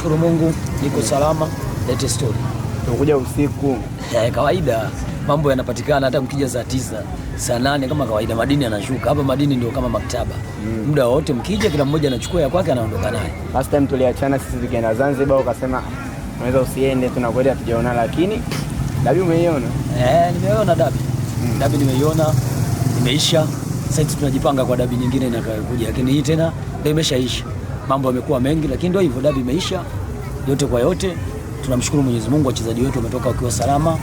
Namshukuru Mungu niko salama. Lete story. Tunakuja usiku. Kawaida mambo yanapatikana hata mkija saa 9, saa 8 kama kawaida, madini yanashuka. Hapa madini ndio kama maktaba. Muda wote mkija kila mmoja anachukua ya kwake anaondoka naye. Last time tuliachana sisi tukienda Zanzibar ukasema unaweza usiende, tunakwenda hatujaona, lakini dabi umeiona? Nimeiona dabi. Dabi nimeiona, imeisha. Sasa tunajipanga kwa dabi nyingine inakuja, lakini hii tena ndio imeshaisha. Mambo yamekuwa mengi, lakini ndio hivyo, dabi imeisha. Yote kwa yote tunamshukuru Mwenyezi Mungu, wachezaji wetu wametoka wakiwa salama.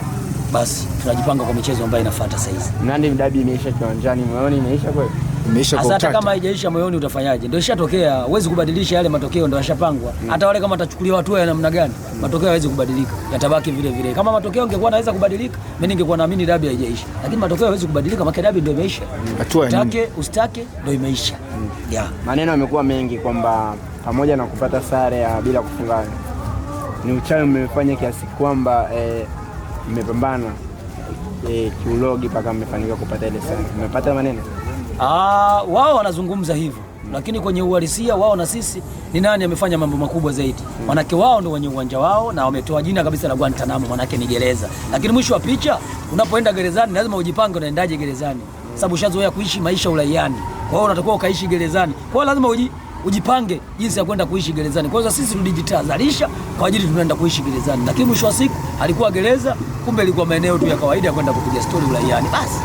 Basi tunajipanga kwa michezo ambayo inafuata sasa hizi. Nandi dabi imeisha kiwanjani, moyoni imeisha kweli? Imeisha kwa hata kama haijaisha moyoni utafanyaje? Ndio ishatokea, huwezi kubadilisha yale matokeo, ndio yashapangwa. Hata wale kama atachukuliwa hatua ya namna gani, matokeo hayawezi kubadilika, yatabaki vile vile. Kama matokeo ingekuwa naweza kubadilika, mimi ningekuwa naamini dabi haijaisha, lakini matokeo hayawezi kubadilika, maana dabi ndio imeisha. Utake usitake ndio imeisha. Maneno yamekuwa mengi kwamba pamoja na kupata sare ya bila kufungana, ni uchawi mmefanya kiasi kwamba mmepambana kiulogi mpaka mmefanikiwa kupata ile sare. Mmepata maneno? Wao wanazungumza hivyo, lakini kwenye uhalisia wao na sisi ni nani amefanya mambo makubwa zaidi? Manake wao ndio wenye uwanja wao na wametoa jina kabisa la Guantanamo, manake ni gereza. Lakini mwisho wa picha, unapoenda gerezani lazima ujipange unaendaje gerezani, sababu ushazoea kuishi maisha ulaiani. Kwa hiyo unatakiwa ukaishi gerezani, kwa hiyo lazima ujipange jinsi ya kwenda kuishi gerezani. Kwa hiyo sisi tulijitazalisha kwa ajili tunaenda kuishi gerezani, lakini mwisho wa siku alikuwa gereza, kumbe ilikuwa maeneo tu ya kawaida ya kwenda kupiga story ulaiani basi.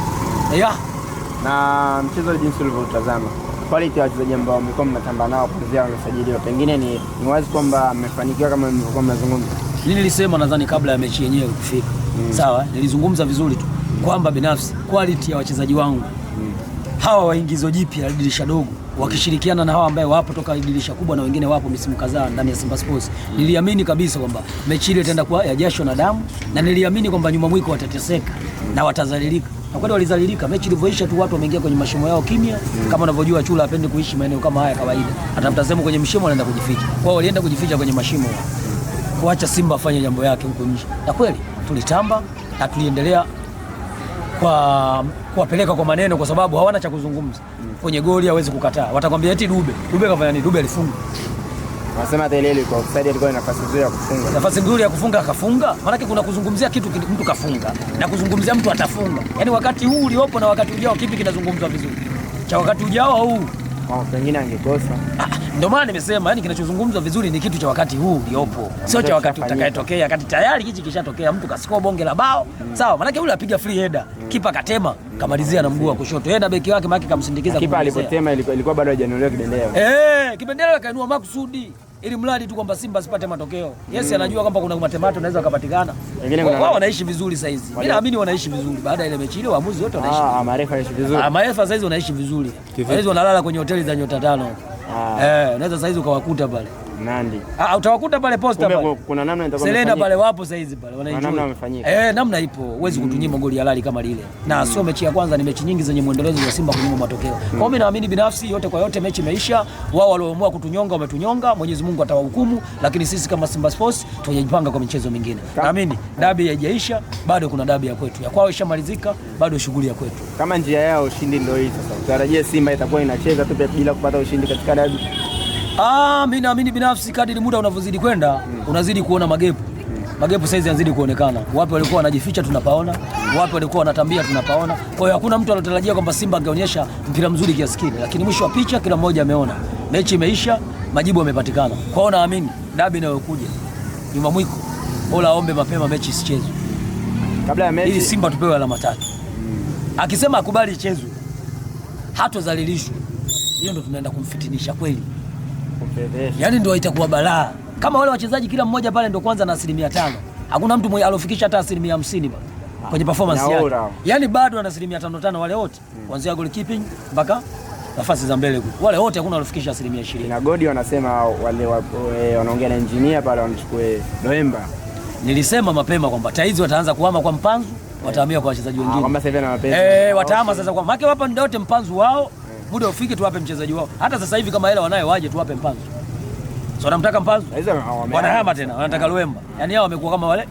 Na mchezo jinsi ulivyotazama, quality ya wachezaji ambao mlikuwa mnatamba nao kuanzia wanasajiliwa, pengine ni wazi kwamba mmefanikiwa kama mlivyokuwa mnazungumza. Nilisema nadhani kabla ya mechi yenyewe kufika. Sawa, nilizungumza vizuri tu kwamba binafsi quality ya wachezaji wangu hawa waingizo jipya dirisha dogo wakishirikiana na hawa ambao wapo toka dirisha kubwa na wengine wapo misimu kadhaa ndani ya Simba Sports, niliamini kabisa kwamba mechi ile itaenda kwa ya jasho na damu, na niliamini kwamba nyuma mwiko watateseka na watazalilika. Na kweli walizalilika. Mechi ilivyoisha tu watu wameingia kwenye mashimo yao kimya. Kama unavyojua Chula hapendi kuishi maeneo kama haya kawaida. Atafuta sehemu kwenye mshimo anaenda kujificha. Kwa hiyo walienda kujificha kwenye mashimo. Kuacha Simba afanye jambo yake huko nje. Na kweli tulitamba na tuliendelea kuwapeleka kwa maneno, kwa sababu hawana cha kuzungumza. Kwenye goli hawezi kukataa. Watakwambia eti Dube kafanya nini? Dube alifunga. Wanasema Telele kwa offside, alikuwa na nafasi nzuri ya kufunga. Nafasi nzuri ya kufunga akafunga. Maana kuna kuzungumzia kitu mtu kafunga na kuzungumzia mtu atafunga. Yaani wakati huu uliopo na wakati ujao kipi kinazungumzwa vizuri? Cha wakati ujao au pengine angekosa. Ndio maana nimesema yani kinachozungumzwa vizuri ni kitu cha wakati huu uliopo. Sio cha wakati utakayetokea, wakati tayari hichi kishatokea, mtu kasikoa bonge la bao. Sawa, maana yule apiga free header, kipa katema, kamalizia na mguu wa kushoto. Yeye na beki wake maki kamsindikiza. Kipa alipotema ilikuwa bado haijanunuliwa kibendera. Kibendera kainua makusudi ili mradi tu kwamba Simba asipate matokeo. Yes, anajua kwamba kuna matemato naweza kupatikana. Wao wanaishi vizuri sasa hizi. Mimi naamini wanaishi vizuri baada ya ile mechi ile, waamuzi wote wanaishi. Marefa wanaishi vizuri. Marefa sasa hizi wanaishi vizuri. Sasa wanalala kwenye hoteli za nyota 5. Unaweza sasa hizi ukawakuta pale. Nandi. Utawakuta pale Posta pale. Kuna namna itakuwa Selena pale wapo sasa hizi pale wanaenjoy. Namna wamefanyika. Namna ipo. Huwezi kutunyima goli halali kama lile. Na sio mechi ya kwanza, ni mechi nyingi zenye muendelezo wa Simba kunyima matokeo. Kwa hiyo mimi naamini binafsi yote kwa yote mechi imeisha. Wao walioamua kutunyonga wametunyonga, Mwenyezi Mungu atawahukumu, lakini sisi kama Simba Sports tunajipanga kwa michezo mingine. Naamini dabi haijaisha, bado kuna dabi ya kwetu. Ya kwao ishamalizika, bado shughuli ya kwetu. Kama njia yao ushindi ndio hii sasa. Utarajie Simba itakuwa inacheza tu bila kupata ushindi katika dabi. Mimi naamini binafsi kadri muda unavyozidi kwenda, unazidi kuona magepu. Magepu saizi yanazidi kuonekana. Wapi walikuwa wanajificha tunapaona, wapi walikuwa wanatambia tunapaona. Kwa hiyo hakuna mtu anatarajia kwamba Simba angeonyesha mpira mzuri kiasi kile, lakini mwisho wa picha kila mmoja ameona. Mechi imeisha, majibu yamepatikana. Kwa hiyo naamini dabi inayokuja nyuma mwiko, bora aombe mapema mechi isichezwe. Kabla ya mechi ili Simba tupewe alama 3. Akisema akubali ichezwe, hatozalilishwa. Hiyo ndio tunaenda kumfitinisha kweli. Yaani ndio itakuwa balaa. Kama wale wachezaji kila mmoja pale ndio kwanza na 5%. Hakuna mtu mmoja alofikisha hata 50% pale kwenye performance yake. Yaani bado ana 5% wale wote. Kuanzia goalkeeping mpaka nafasi za mbele huko. Wale wote hakuna alofikisha 20%. Na Godi wanasema wale wanaongea na engineer pale wanachukue Novemba. Nilisema mapema kwamba taizi wataanza kuhama kwa Mpanzu, watahamia kwa wachezaji wengine. Kama sasa hivi na mapenzi. Watahama sasa kwa maana hapa ndio wote Mpanzu wao. Muda ufike tuwape mchezaji wao. Hata sasa hivi kama hela wanayo waje tuwape Mpanzu. So wanamtaka Mpanzu. Wanahama tena, wanataka Luemba. Yaani hao wamekuwa kama wale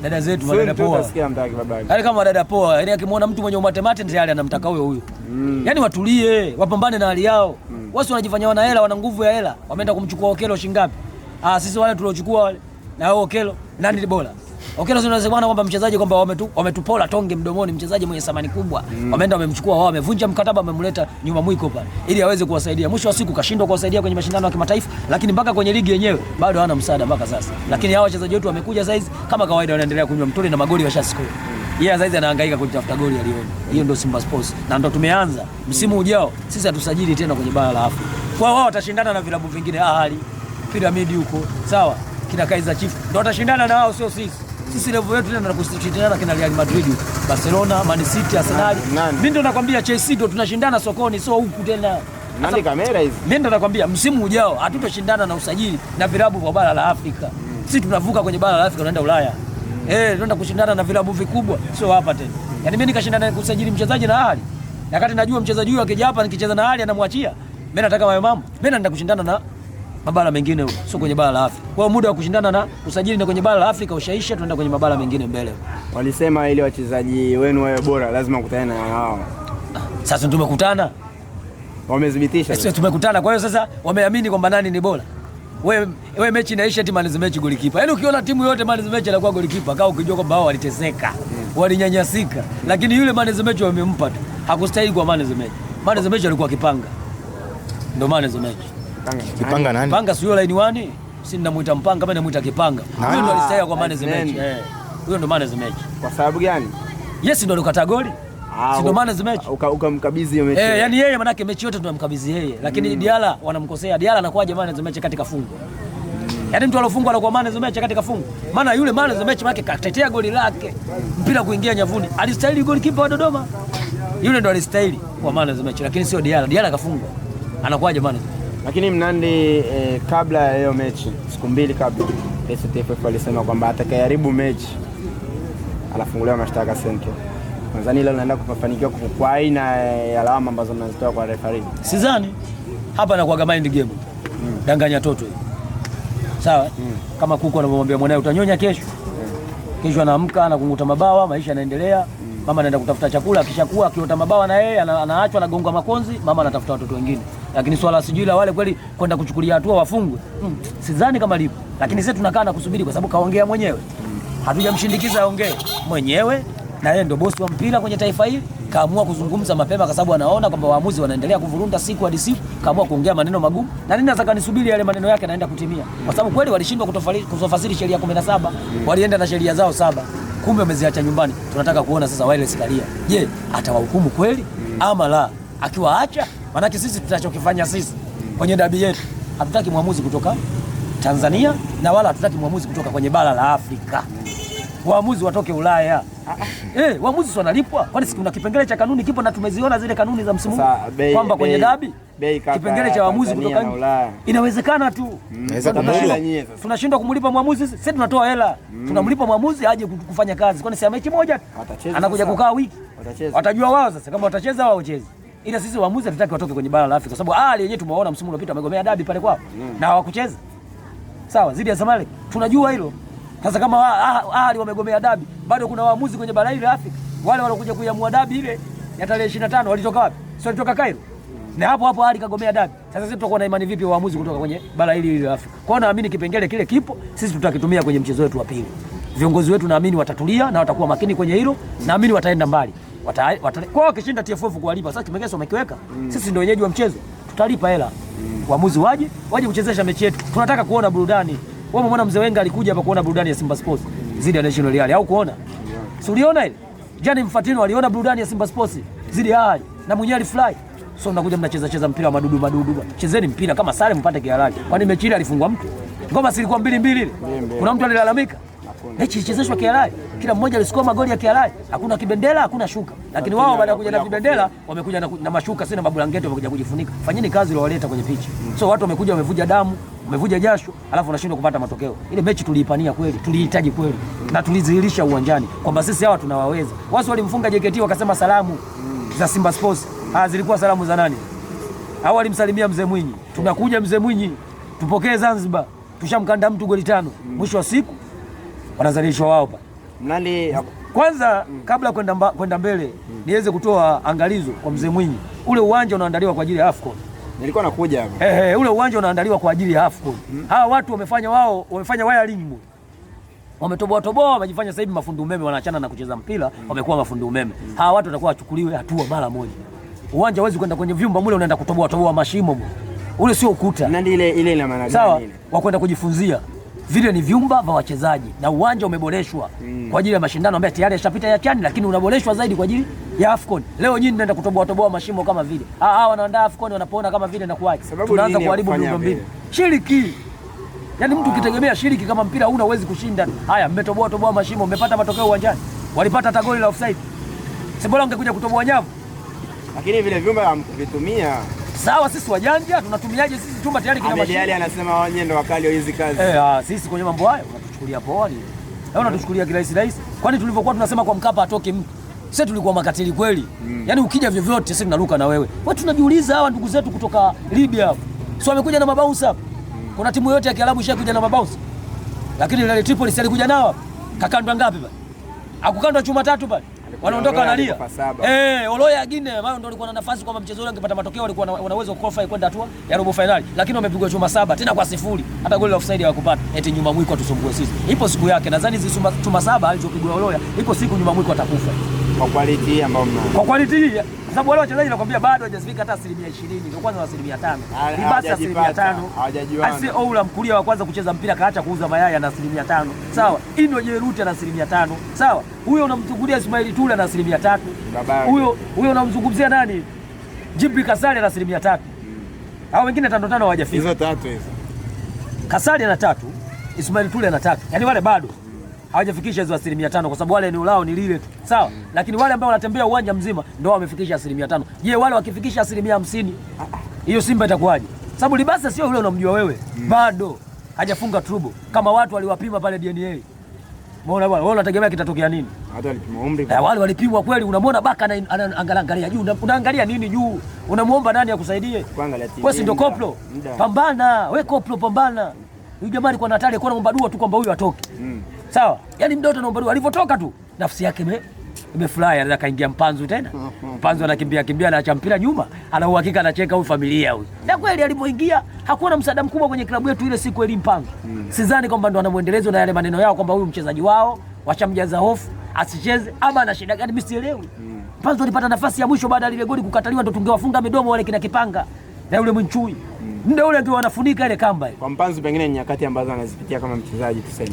dada zetu, dada poa. Yaani kama dada poa, yaani akimwona mtu mwenye umatemate tayari anamtaka huyo. Yaani watulie, wapambane na hali yao. Wasi wanajifanya wana hela, wana nguvu ya hela. Wameenda kumchukua Okelo shingapi? Sisi wale tuliochukua wale na wao Okelo, nani ni bora? Okelo zinawezekana kwamba mchezaji kwamba wametupola tonge mdomoni, mchezaji mwenye thamani kubwa. Wameenda wamemchukua wao, wamevunja mkataba, wamemleta nyuma mwiko pale ili aweze kuwasaidia. Mwisho wa siku kashindwa kuwasaidia kwenye mashindano ya kimataifa, lakini mpaka kwenye ligi yenyewe bado hana msaada mpaka sasa. Lakini hao wachezaji wetu wamekuja saizi kama kawaida, wanaendelea kunywa mtoli na magoli washascore. Yeye saizi anahangaika kutafuta goli aliona. Hiyo ndio Simba Sports. Na ndio tumeanza msimu ujao sisi hatusajili tena kwenye bara la Afrika. Kwa wao watashindana na vilabu vingine, Ahali, Piramidi huko. Sawa? Kina Kaizer Chiefs. Ndio watashindana na wao, sio sisi. Sisi level yetu tena tunakushindana kina Real Madrid, Barcelona, Man City, Arsenal. Mimi ndo nakwambia Chelsea ndo tunashindana sokoni, sio huku tena. Nani kamera hizi? Mimi ndo nakwambia msimu ujao hatutoshindana na usajili na vilabu vya bara la Afrika. Sisi tunavuka kwenye bara la Afrika tunaenda Ulaya. Tunaenda kushindana na vilabu vikubwa, sio hapa tena. Yaani mimi nikashindana kusajili mchezaji na Ahali. Wakati najua mchezaji huyu akija hapa nikicheza na Ahali anamwachia. Mimi nataka wawe mambo. Mimi naenda kushindana na mabara mengine huko, sio kwenye bara la Afrika. Kwa hiyo muda wa kushindana na usajili na kwenye bara la Afrika ushaisha, tunaenda kwenye mabara mengine mbele. Walisema ili wachezaji wenu wawe bora lazima kukutana na wao. Sasa tumekutana. Wamethibitisha. Sasa tumekutana, kwa hiyo sasa wameamini kwamba nani ni bora. Wewe mechi inaisha eti man of the match golikipa. Yaani ukiona timu yote man of the match anakuwa golikipa, kama ukijua kwamba wao waliteseka, walinyanyasika, lakini yule man of the match wamempa tu. Hakustahili kwa man of the match. Man of the match alikuwa Kipanga. Ndio man of the match. Kipanga nani? Panga sio line 1, si ninamuita Mpanga, mimi namuita Kipanga. Huyo ndo alistahili kwa man of the match. Huyo ndo man of the match. Kwa sababu gani? Yes, ndo alikata goli. Si ndo man of the match. Ukamkabidhi hiyo mechi. Yani yeye manake mechi yote tunamkabidhi yeye, lakini Diala wanamkosea. Diala anakuwa man of the match katika fungo. Yaani mtu alofungwa anakuwa man of the match katika fungo. Maana yule man of the match wake katetea goli lake, mpira kuingia nyavuni. Alistahili golikipa wa Dodoma. Yule ndo alistahili kwa man of the match, lakini sio Diala. Diala kafungwa. Anakuwa man of the match. Lakini Mnandi kabla ya hiyo mechi, siku mbili kabla, STFF alisema kwamba atakayeharibu mechi anafunguliwa mashtaka Central. Tanzania leo inaenda kufanikiwa kwa aina ya lawama ambazo mnazitoa kwa referee. Sidhani. Hapa anakuwa mind game. Danganya toto hiyo. Sawa? Kama kuku anamwambia mwanae utanyonya kesho. Kesho anaamka anakunguta mabawa, maisha yanaendelea. Mama anaenda kutafuta chakula, akishakuwa akiota mabawa na yeye anaachwa anagonga makonzi, mama anatafuta watoto wengine. Lakini swala sijui la wale kweli kwenda kuchukulia hatua wafungwe. Sidhani kama lipo. Lakini sisi tunakaa na kusubiri kwa sababu kaongea mwenyewe. Hatujamshindikiza aongee mwenyewe, na yeye ndio bosi wa mpira kwenye taifa hili. Kaamua kuzungumza mapema kwa sababu anaona kwamba waamuzi wanaendelea kuvurunda siku hadi siku. Kaamua kuongea maneno magumu. Na nini nataka nisubiri yale maneno yake anaenda kutimia. Kwa sababu kweli walishindwa kutofasiri sheria 17, walienda na sheria zao 7. Kumbe wameziacha nyumbani. Tunataka kuona sasa Wireless Karia. Je, atawahukumu kweli ama la? Akiwaacha, maana sisi tutachokifanya sisi kwenye dabi yetu, hatutaki muamuzi kutoka Tanzania na wala hatutaki muamuzi kutoka kwenye bara la Afrika. Waamuzi watoke Ulaya. Waamuzi wanalipwa. Kwani kuna kipengele cha kanuni kipo na tumeziona zile kanuni za msimu kwamba kwenye dabi kipengele cha waamuzi kutoka Ulaya. Inawezekana tu. Tunashindwa kumlipa muamuzi sisi tunatoa hela. Tunamlipa muamuzi aje kufanya kazi. Kwani si mechi moja anakuja kukaa wiki. Watajua wao sasa kama watacheza au wacheze. Ila sisi waamuzi hatutaki watoke kwenye bara la Afrika kwa sababu Ahali yenyewe tumeona msimu uliopita wamegomea dabi pale kwao na hawakucheza. Sawa, zidi ya Zamalek. Tunajua hilo. Sasa kama Ahali wamegomea dabi, bado kuna waamuzi kwenye bara hili la Afrika. Wale walokuja kuiamua dabi ile ya tarehe 25 walitoka wapi? Sio walitoka Cairo. Na hapo Ahali kagomea dabi. Sasa sisi tutakuwa na imani vipi waamuzi kutoka kwenye bara hili la Afrika? Kwa hiyo naamini kipengele kile kipo, sisi tutakitumia kwenye mchezo wetu wa pili. Viongozi wetu naamini watatulia na watakuwa makini kwenye hilo, naamini wataenda mbali. Kwa hiyo kishinda TFF kuwalipa. Sasa kimegeso wamekiweka. Sisi ndio wenyeji wa mchezo. Tutalipa hela. Waamuzi waje kuchezesha mechi yetu. Tunataka kuona burudani. Wewe umeona mzee Wenga alikuja hapa kuona burudani ya Simba Sports zidi ya National Real au kuona? Si uliona ile? Jana Mfatino aliona burudani ya Simba Sports zidi ya Ahali na mwenyewe alifly. So mnakuja mnacheza mpira wa madudu. Chezeni mpira kama sare mpate kihalali. Kwani mechi ile alifungwa mtu? Ngoma silikuwa 2-2 ile. Kuna mtu alilalamika? Mechi ichezeshwa kihalali. Kila mmoja alisikoma magoli ya kihalali. Hakuna kibendera, hakuna shuka. Lakini wao baada ya kuja na vibendera wamekuja na mashuka sina mabulangeti wamekuja kujifunika. Fanyeni kazi ile waleta kwenye pichi. So watu wamekuja wamevuja damu, wamevuja jasho, alafu wanashindwa kupata matokeo. Ile mechi tuliipania kweli, tulihitaji kweli na tulidhihirisha uwanjani kwamba sisi hawa tunawaweza. Watu walimfunga JKT wakasema salamu za Simba Sports. Zilikuwa salamu za nani? Hao walimsalimia mzee Mwinyi. Tunakuja mzee Mwinyi, tupokee Zanzibar. Tushamkanda mtu goli 5. Mwisho wa siku wanazalishwa wao pa. Mnandi kwanza kabla kwenda mbele niweze kutoa angalizo kwa mzee Mwinyi. Ule uwanja unaandaliwa kwa ajili ya AFCON. Nilikuwa nakuja hapa. Ule uwanja unaandaliwa kwa ajili ya AFCON. Hawa watu wamefanya wiring. Wametoboa wamejifanya sasa hivi mafundi umeme, wanaachana na kucheza mpira, wamekuwa mafundi umeme. Hawa watu watakuwa wachukuliwe hatua mara moja. Uwanja huwezi kwenda kwenye vyumba mule unaenda kutoboa mashimo. Ule sio ukuta. Nani ile ina maana gani? Sawa, wa kwenda kujifunzia. Vile ni vyumba vya wachezaji na uwanja umeboreshwa kwa ajili ya mashindano ambayo tayari yashapita ya CHAN, lakini unaboreshwa zaidi kwa ajili ya AFCON. Leo nyinyi mnaenda kutoboa mashimo kama vile. Wanaandaa AFCON wanapoona kama vile na kuaje. Tunaanza kuharibu miundombinu. Shiriki. Yaani mtu ukitegemea shiriki kama mpira huna uwezi kushinda. Haya, mmetoboa mashimo, mmepata matokeo uwanjani. Walipata hata goli la offside. Si bora ungekuja kutoboa nyavu. Lakini vile vyumba hamkuvitumia. Sawa, sisi wajanja tunatumiaje sisi chumba tayari kina mashine. Ahmed Ally anasema wao ndio wakali wa hizi kazi. Sisi kwenye mambo hayo unatuchukulia poa ni. Unatuchukulia kirahisi. Kwani tulivyokuwa tunasema kwa Mkapa atoke mtu. Sisi tulikuwa makatili kweli. Yaani ukija vyovyote sisi tunaruka na wewe. Wewe tunajiuliza hawa ndugu zetu kutoka Libya hapo. Sio wamekuja na mabounce hapa. Kuna timu yote ya Kiarabu ishakuja na mabounce. Lakini ile Tripoli si alikuja nao hapa. Kakandwa ngapi bali? Akukandwa chuma 3 bali. Wanaondoka wanalia. Oloya Guinea wao ndio walikuwa na nafasi kwamba mchezo ule ungepata matokeo, walikuwa wana uwezo qualify kwenda hatua ya robo finali, lakini wamepigwa chuma 7 tena kwa 0. Hata goli la offside hawakupata. Eti nyuma mwiko tusumbue sisi. Ipo siku yake, nadhani hizo chuma 7 alizopigwa Oloya, ipo siku nyuma mwiko atakufa. Kwa quality ambayo mna. Kwa quality kwa sababu wale wachezaji nakwambia bado hajafika hata 20%, ndio kwanza 5%. Ni basi 5%. Hawajajua. Asi Oula mkulia wa kwanza kucheza mpira kaacha kuuza mayai ana 5%. Sawa. Ino Jeruti ana 5%. Sawa. Huyo unamchukulia Ismail Tule ana 3%. Huyo unamzungumzia nani? Jimbi Kasali ana 3%. Hao wengine 5 hawajafika. Hizo 3 hizo. Kasali ana 3, Ismail Tule ana 3. Yaani wale bado hawajafikisha hizo 5% kwa sababu wale eneo lao ni lile tu. Sawa? Lakini wale ambao wanatembea uwanja mzima ndio wamefikisha 5%. Je, wale wakifikisha 50%, hiyo Simba itakuwaje? Sababu Libasa sio yule unamjua wewe. Bado hajafunga turbo. Kama watu waliwapima pale DNA. Umeona bwana, wewe unategemea kitatokea nini? Hata walipima umri. Wale walipimwa kweli, unamwona Baka anaangalia juu. Unaangalia nini juu? Unamuomba nani akusaidie? Wewe si ndio koplo? Pambana, wewe koplo pambana. Huyu jamaa alikuwa hatari, alikuwa anaomba dua tu kwamba huyu atoke. Sawa? Yaani mdoto anaomba dua. Alipotoka tu nafsi yake imefurahi, anaweza kaingia Mpanzu tena. Mpanzu anakimbia anaacha mpira nyuma, ana uhakika anacheka huyu familia huyu. Na kweli alipoingia hakuwa na msaada mkubwa kwenye klabu yetu ile siku ile Mpanzu. Sidhani kwamba ndo ana muendelezo na yale maneno yao kwamba huyu mchezaji wao washamjaza hofu asicheze ama ana shida gani, mimi sielewi. Mpanzu alipata nafasi ya mwisho baada ya ile goli kukataliwa, ndo tungewafunga midomo wale kina Kipanga na yule Mwinchui. Ndio ule ndio wanafunika ile kamba ile. Kwa Mpanzu pengine ni nyakati ambazo anazipitia kama mchezaji tuseme.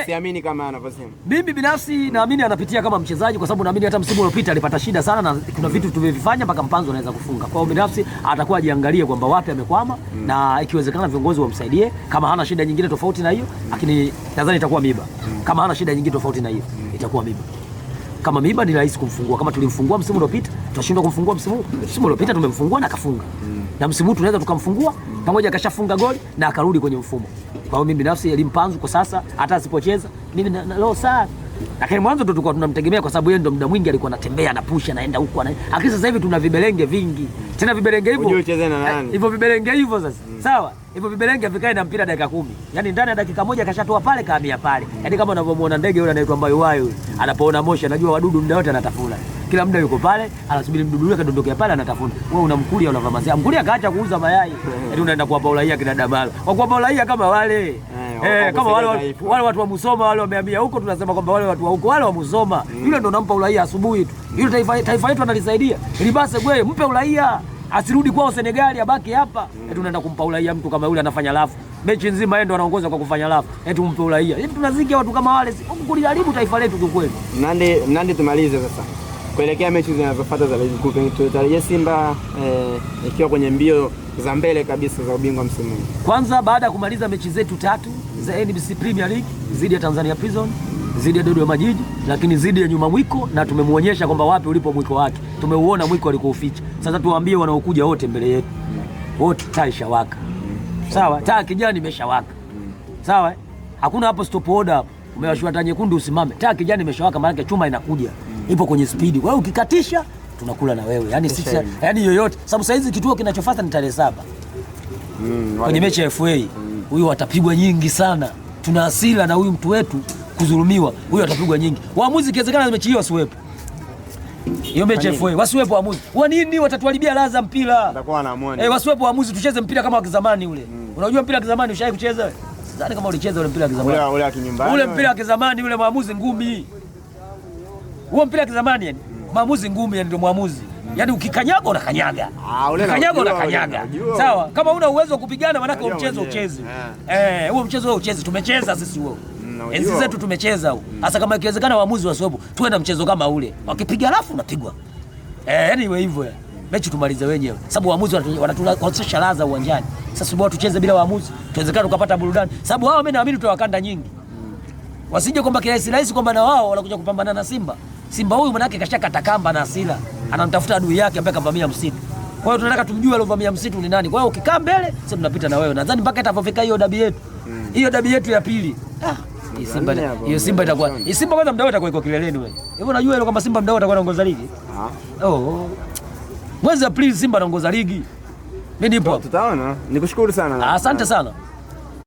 Siamini kama anavyosema. Mimi binafsi naamini anapitia kama mchezaji kwa sababu naamini hata msimu uliopita alipata shida sana na kuna vitu tumevifanya mpaka Mpanzu anaweza kufunga. Kwa hiyo binafsi atakuwa ajiangalie kwamba wapi amekwama na ikiwezekana viongozi wamsaidie kama hana shida nyingine tofauti na hiyo, lakini nadhani itakuwa miba. Kama hana shida nyingine tofauti na hiyo, itakuwa miba. Kama miba ni rahisi kumfungua. Kama tulimfungua msimu uliopita, tutashindwa kumfungua msimu huu. Msimu uliopita tumemfungua na akafunga. Na msimu huu tunaweza tukamfungua pamoja akashafunga goli na akarudi kwenye mfumo. Kwa hiyo mimi binafsi Elie Mpanzu kwa sasa hata asipocheza mimi na roho sana. Lakini mwanzo tulikuwa tunamtegemea kwa sababu yeye ndo muda mwingi alikuwa anatembea anapusha anaenda huko anaenda. Lakini sasa hivi tuna viberenge vingi. Tena viberenge hivyo. Unajua ucheze na nani? Hivyo viberenge hivyo sasa. Sawa? Hivyo viberenge vikae na mpira dakika 10. Yaani ndani ya dakika moja kashatoa pale kahamia pale. Yaani kama unavyomuona ndege yule anaitwa Mbayuwayo yule. Anapoona moshi anajua wadudu muda wote anatafuna. Kila muda yuko pale, anasubiri mdudu yule kadondokea pale anatafuna. Wewe unamkulia unavamazia. Mkulia kaacha kuuza mayai. Yaani unaenda kuwapa ulaia kina Damalo. Kwa kuwapa ulaia kama wale. Kama wale watu wa Musoma wale wameambia huko tunasema kwamba wale watu wa huko wale wa Musoma. Yule ndo nampa ulaia asubuhi tu. Yule taifa letu analisaidia. Libase gwe mpe ulaia. Asirudi kwao Senegali abaki hapa. Tunaenda kumpa ulaia mtu kama yule anafanya lafu. Mechi nzima yeye ndo anaongoza kwa kufanya lafu. Mpe ulaia. Hivi tunazikia watu kama wale huku kuliharibu taifa letu kwa kweli. Nandi tumalize sasa. Kuelekea mechi zinazofuata za ligi kuu, tutarajia Simba ikiwa kwenye mbio za mbele kabisa za ubingwa msimu huu. Kwanza baada ya kumaliza mechi zetu 3 za NBC Premier League zidi ya Tanzania Prison, zidi ya Dodoma Jiji, lakini zidi ya nyuma mwiko, na tumemuonyesha kwamba wapi ulipo mwiko wake. Tumeuona mwiko alikoficha. Sasa tuwaambie wanaokuja wote mbele yetu. Wote taa ishawaka. Sawa? Taa kijani imeshawaka. Sawa? Hakuna hapo stop order hapo. Umewashwa taa nyekundu usimame. Taa kijani imeshawaka maana chuma inakuja. Ipo kwenye spidi. Kwa hiyo ukikatisha tunakula na wewe. Yaani sisi yaani yoyote. Sababu saizi kituo kinachofuata ni tarehe 7. Kwenye mechi ya FA. Huyu atapigwa nyingi sana. Tuna hasira na huyu mtu wetu kudhulumiwa. Huyu atapigwa nyingi. Waamuzi ikiwezekana mechi hiyo asiwepo. Hiyo mechi FA wasiwepo waamuzi. Wa nini watatuharibia ladha mpira? Watakuwa wanaamua. Wasiwepo waamuzi tucheze mpira kama wa kizamani ule. Unajua mpira wa kizamani ushawahi kucheza? Sidhani kama ulicheza ule mpira wa kizamani. Ule wa kinyumbani. Ule mpira wa kizamani ule maamuzi ngumi. Huo mpira wa kizamani yani maamuzi ngumi yani ndio maamuzi. Yaani ukikanyaga unakanyaga. Ukikanyaga unakanyaga. Sawa? Kama una uwezo wa kupigana maana yake mchezo ucheze. Huo mchezo wewe ucheze. Tumecheza sisi huo. Enzi zetu tumecheza huo. Hasa kama ikiwezekana waamuzi wasiwepo, tuwe na mchezo kama ule. Wakipiga alafu unapigwa. Yaani iwe hivyo. Mechi tumalize wenyewe. Sababu waamuzi wanatulaza ladha uwanjani. Sasa bora tucheze bila waamuzi. Tuwezekana tukapata burudani. Sababu hao mimi naamini tutawakanda nyingi. Wasije kwamba kirahisi kwamba na wao wanakuja kupambana na Simba. Simba huyu manake kashakata kamba na hasira. Anamtafuta adui yake ambaye kavamia msitu. Kwa hiyo tunataka tumjue aliyovamia msitu ni nani. Kwa hiyo ukikaa mbele, sisi tunapita na wewe. Nadhani mpaka itafika hiyo dabi yetu. Hiyo dabi yetu ya pili. Hiyo Simba itakuwa. Simba kwanza mdao itakuwa iko kileleni wewe. Hivyo unajua ile kwamba Simba mdao atakuwa anaongoza ligi? Mwezi Aprili Simba anaongoza ligi. Mimi nipo. Tutaona. Nikushukuru sana. Asante sana.